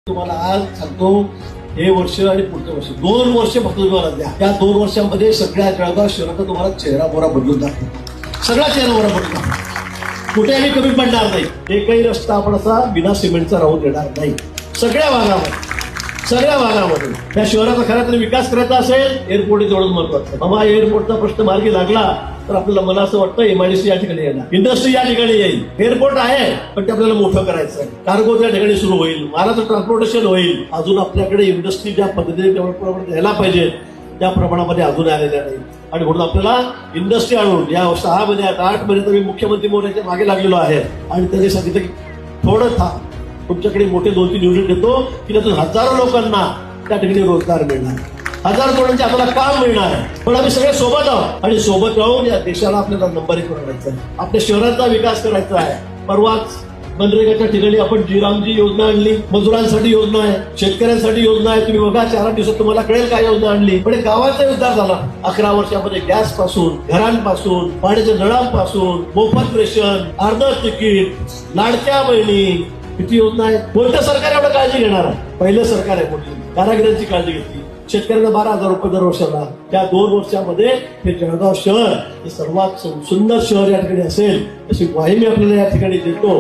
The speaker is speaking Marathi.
तुम्हाला आज सांगतो, हे वर्ष आणि पुढचं वर्ष 2 वर्ष फक्त तुम्हाला द्या. त्या 2 वर्षांमध्ये सगळ्या जळगाव शहराचा तुम्हाला चेहरा मोहरा बदलून दाखवतो. सगळा चेहरा मोहरा बदलून कुठे आम्ही कमी पडणार नाही. एकही रस्ता आपण असा बिना सिमेंटचा राहू देणार नाही. सगळ्या भागामध्ये त्या शहराचा खरा तरी विकास करायचा असेल, एअरपोर्ट तेवढंच महत्वाचं. बाबा एअरपोर्टचा प्रश्न मार्गी लागला तर आपल्याला मला असं वाटतं एमआयडीसी या ठिकाणी येणार, इंडस्ट्री या ठिकाणी येईल. एअरपोर्ट आहे पण ते आपल्याला मोठं करायचं आहे. कार्गो त्या ठिकाणी सुरू होईल, महाराष्ट्र ट्रान्सपोर्टेशन होईल. अजून आपल्याकडे इंडस्ट्री ज्या पद्धतीने यायला पाहिजे त्या प्रमाणामध्ये अजून आलेल्या नाही. आणि म्हणून आपल्याला इंडस्ट्री आणून या 6 महिन्यात 8 महिन्यात मी मुख्यमंत्री मोदींच्या मागे लागलेलो आहे. आणि त्यांनी सांगितलं की थोडं थांब, तुमच्याकडे मोठे 2-3 युनिट देतो की त्यातून हजारो लोकांना त्या ठिकाणी रोजगार मिळणार, हजारो कोणांचे आपल्याला काम मिळणार. पण आम्ही सगळे सोबत आहोत आणि सोबत राहून या देशाला आपल्याला नंबर 1 करायचा आहे. आपल्या शहराचा विकास करायचा आहे. परवाच मनरेगाच्या ठिकाणी आपण जीरामजी योजना आणली, मजुरांसाठी योजना आहे, शेतकऱ्यांसाठी योजना आहे. तुम्ही बघा 4 दिवसात तुम्हाला कळेल काय योजना आणली. पण गावाचा उद्धार झाला. 11 वर्षामध्ये गॅस पासून, घरांपासून, पाण्याच्या नळांपासून, मोफत रेशन, अर्ध तिकीट, लाडक्या बहिणी, किती योजना आहे. कोणतं सरकार एवढं काळजी घेणार आहे? पहिलं सरकार आहे कोणतं. कारागिरांची काळजी घेतली, शेतकऱ्यांना 12,000 रुपये दर वर्षाला. त्या 2 वर्षामध्ये हे जळगाव शहर हे सर्वात सुंदर शहर या ठिकाणी असेल अशी ग्वाही मी आपल्याला या ठिकाणी देतो.